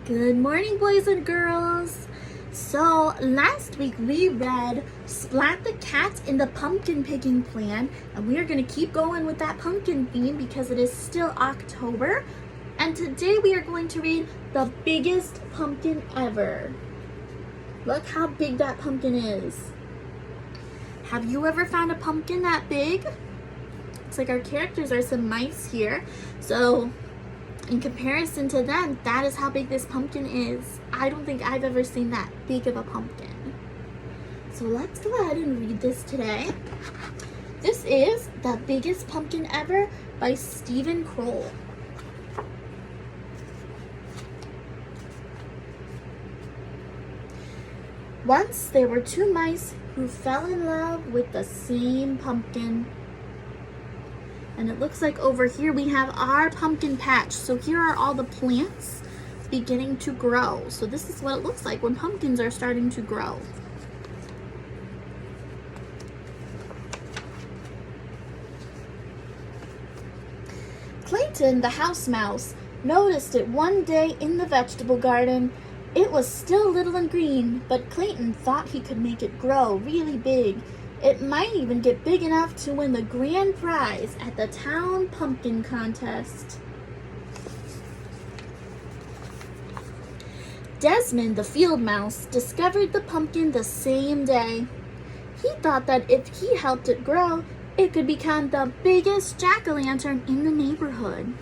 Good morning, boys and girls. So last week we read Splat the Cat in the Pumpkin Picking Plan, and we are going to keep going with that pumpkin theme because it is still October. And today we are going to read The Biggest Pumpkin Ever. Look how big that pumpkin is. Have you ever found a pumpkin that big? Looks like our characters are some mice here. So in comparison to them, that is how big this pumpkin is. I don't think I've ever seen that big of a pumpkin. So let's go ahead and read this today. This is The Biggest Pumpkin Ever by Stephen Kroll. Once there were two mice who fell in love with the same pumpkin. And it looks like over here we have our pumpkin patch. So here are all the plants beginning to grow. So this is what it looks like when pumpkins are starting to grow. Clayton, the house mouse, noticed it one day in the vegetable garden. It was still little and green, but Clayton thought he could make it grow really big. It might even get big enough to win the grand prize at the town pumpkin contest. Desmond, the field mouse, discovered the pumpkin the same day. He thought that if he helped it grow, it could become the biggest jack-o'-lantern in the neighborhood.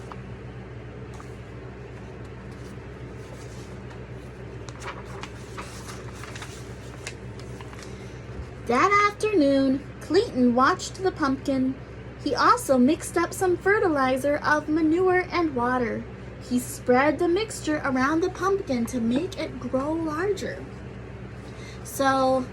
That afternoon, Clayton watched the pumpkin. He also mixed up some fertilizer of manure and water. He spread the mixture around the pumpkin to make it grow larger. So,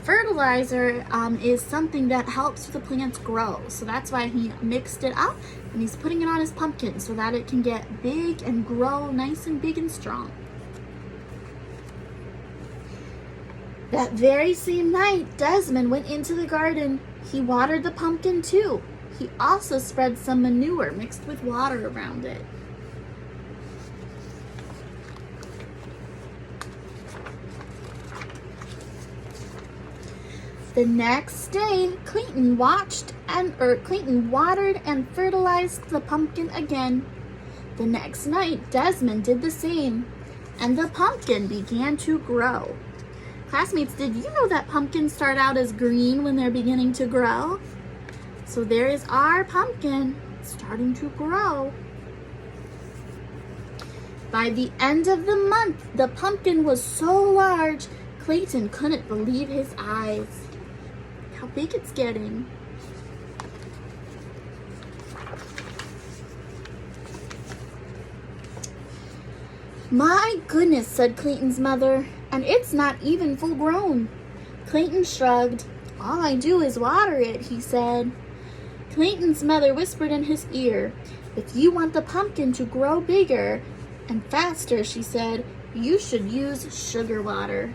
fertilizer is something that helps the plants grow. So that's why he mixed it up and he's putting it on his pumpkin so that it can get big and grow nice and big and strong. That very same night, Desmond went into the garden. He watered the pumpkin too. He also spread some manure mixed with water around it. The next day, Clayton watered and fertilized the pumpkin again. The next night, Desmond did the same, and the pumpkin began to grow. Classmates, did you know that pumpkins start out as green when they're beginning to grow? So there is our pumpkin starting to grow. By the end of the month, the pumpkin was so large, Clayton couldn't believe his eyes. How big it's getting. My goodness, said Clayton's mother. And it's not even full grown. Clayton shrugged. All I do is water it, he said. Clayton's mother whispered in his ear, if you want the pumpkin to grow bigger and faster, she said, you should use sugar water.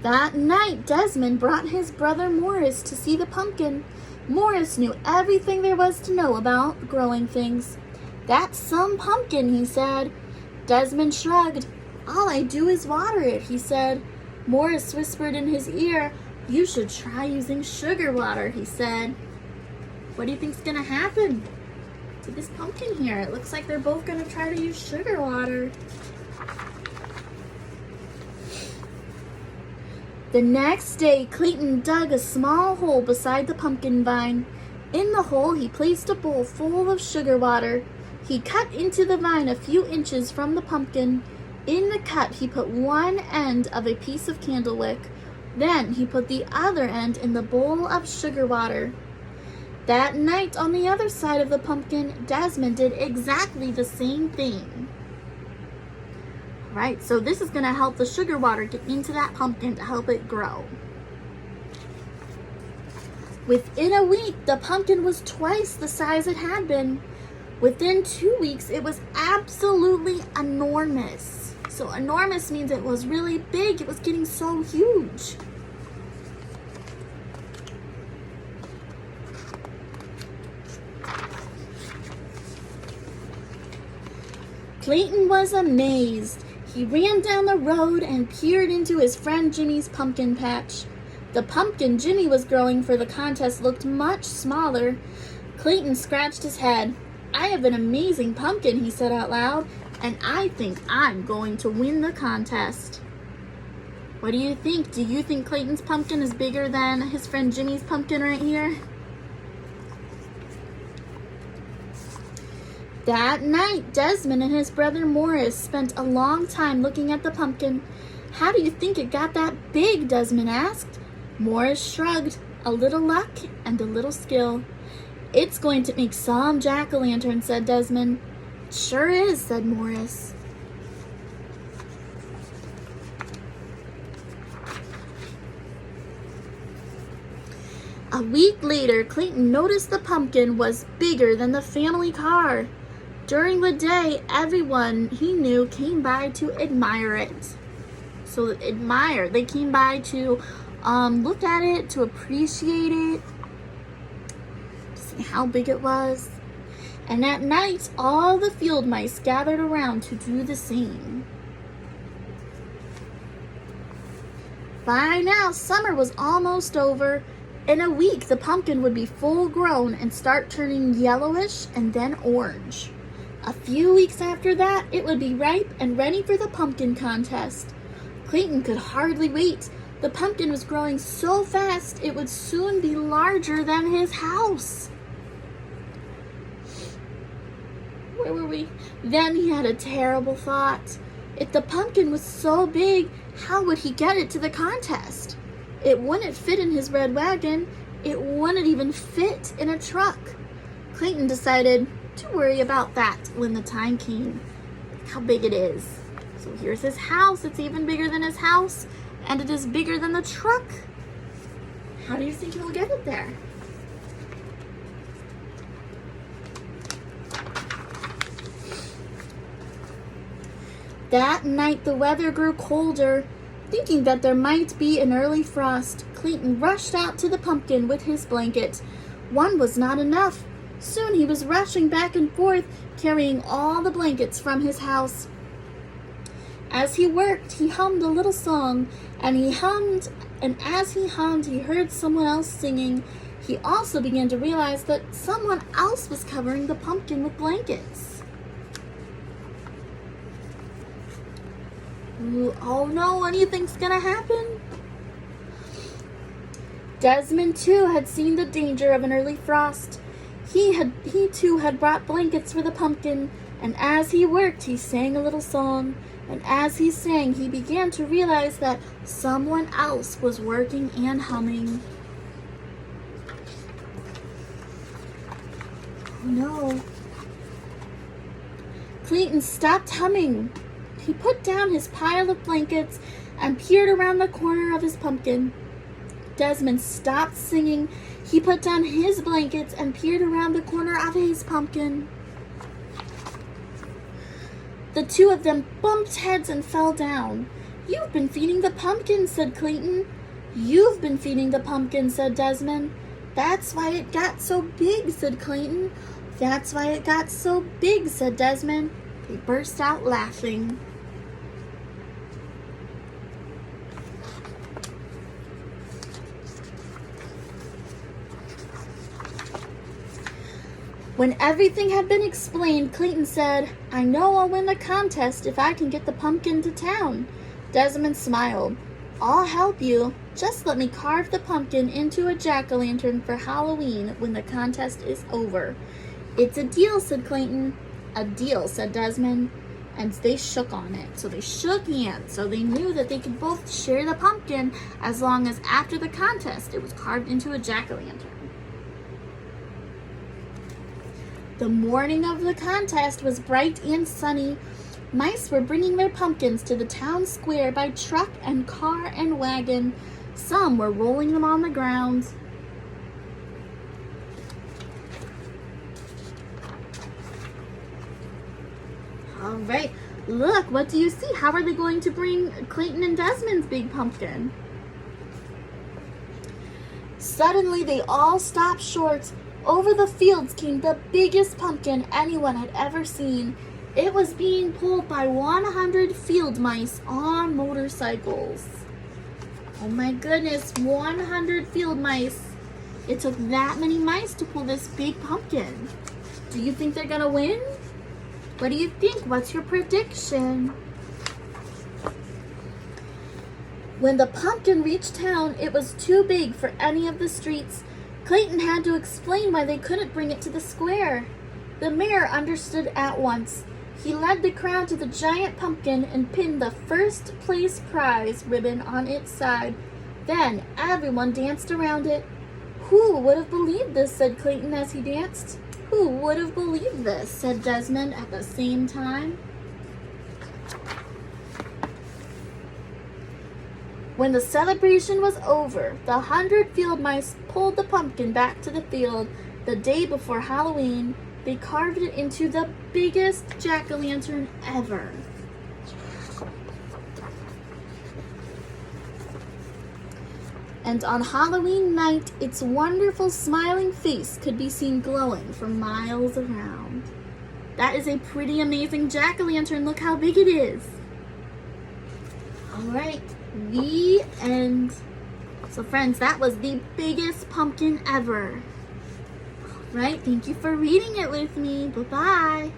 That night, Desmond brought his brother Morris to see the pumpkin. Morris knew everything there was to know about growing things. That's some pumpkin, he said. Desmond shrugged. All I do is water it, he said. Morris whispered in his ear, you should try using sugar water, he said. What do you think's gonna happen to this pumpkin here? It looks like they're both gonna try to use sugar water. The next day, Clayton dug a small hole beside the pumpkin vine. In the hole, he placed a bowl full of sugar water. He cut into the vine a few inches from the pumpkin. In the cut, he put one end of a piece of candle wick. Then he put the other end in the bowl of sugar water. That night, on the other side of the pumpkin, Desmond did exactly the same thing. All right, so this is going to help the sugar water get into that pumpkin to help it grow. Within a week, the pumpkin was twice the size it had been. Within 2 weeks, it was absolutely enormous. So enormous means it was really big. It was getting so huge. Clayton was amazed. He ran down the road and peered into his friend Jimmy's pumpkin patch. The pumpkin Jimmy was growing for the contest looked much smaller. Clayton scratched his head. "I have an amazing pumpkin," he said out loud, "and I think I'm going to win the contest." What do you think? Do you think Clayton's pumpkin is bigger than his friend Jimmy's pumpkin right here? That night, Desmond and his brother Morris spent a long time looking at the pumpkin. "How do you think it got that big?" Desmond asked. Morris shrugged. "A little luck and a little skill." "It's going to make some jack-o'-lanterns," said Desmond. "Sure is," said Morris. A week later, Clayton noticed the pumpkin was bigger than the family car. During the day, everyone he knew came by to admire it. So they came by to look at it, to appreciate it, to see how big it was. And at night, all the field mice gathered around to do the same. By now, summer was almost over. In a week, the pumpkin would be full grown and start turning yellowish and then orange. A few weeks after that, it would be ripe and ready for the pumpkin contest. Clayton could hardly wait. The pumpkin was growing so fast, it would soon be larger than his house. Where were we? Then he had a terrible thought. If the pumpkin was so big, how would he get it to the contest? It wouldn't fit in his red wagon. It wouldn't even fit in a truck. Clayton decided to worry about that when the time came. How big it is. So here's his house. It's even bigger than his house, and it is bigger than the truck. How do you think he'll get it there? That night the weather grew colder. Thinking that there might be an early frost, Clayton rushed out to the pumpkin with his blanket. One was not enough. Soon he was rushing back and forth, carrying all the blankets from his house. As he worked, he hummed a little song, and as he hummed, he heard someone else singing. He also began to realize that someone else was covering the pumpkin with blankets. Oh no, what do you think's gonna happen? Desmond too had seen the danger of an early frost. He too had brought blankets for the pumpkin, and as he worked, he sang a little song. And as he sang, he began to realize that someone else was working and humming. Oh no. Clayton stopped humming. He put down his pile of blankets and peered around the corner of his pumpkin. Desmond stopped singing. He put down his blankets and peered around the corner of his pumpkin. The two of them bumped heads and fell down. "You've been feeding the pumpkin," said Clayton. "You've been feeding the pumpkin," said Desmond. "That's why it got so big," said Clayton. "That's why it got so big," said Desmond. They burst out laughing. When everything had been explained, Clayton said, "I know I'll win the contest if I can get the pumpkin to town." Desmond smiled. "I'll help you. Just let me carve the pumpkin into a jack-o'-lantern for Halloween when the contest is over." "It's a deal," said Clayton. "A deal," said Desmond. And they shook on it. So they shook hands. So they knew that they could both share the pumpkin as long as after the contest it was carved into a jack-o'-lantern. The morning of the contest was bright and sunny. Mice were bringing their pumpkins to the town square by truck and car and wagon. Some were rolling them on the ground. All right, look, what do you see? How are they going to bring Clayton and Desmond's big pumpkin? Suddenly, they all stopped short. Over the fields came the biggest pumpkin anyone had ever seen. It was being pulled by 100 field mice on motorcycles. Oh my goodness, 100 field mice. It took that many mice to pull this big pumpkin. Do you think they're gonna win? What do you think? What's your prediction? When the pumpkin reached town, it was too big for any of the streets. Clayton had to explain why they couldn't bring it to the square. The mayor understood at once. He led the crowd to the giant pumpkin and pinned the first place prize ribbon on its side. Then everyone danced around it. Who would have believed this, said Clayton as he danced. Who would have believed this, said Desmond at the same time. When the celebration was over, the 100 field mice pulled the pumpkin back to the field. The day before Halloween, they carved it into the biggest jack-o'-lantern ever. And on Halloween night, its wonderful smiling face could be seen glowing for miles around. That is a pretty amazing jack-o'-lantern. Look how big it is. All right, the end. So friends, that was the biggest pumpkin ever. All right, thank you for reading it with me. Bye-bye.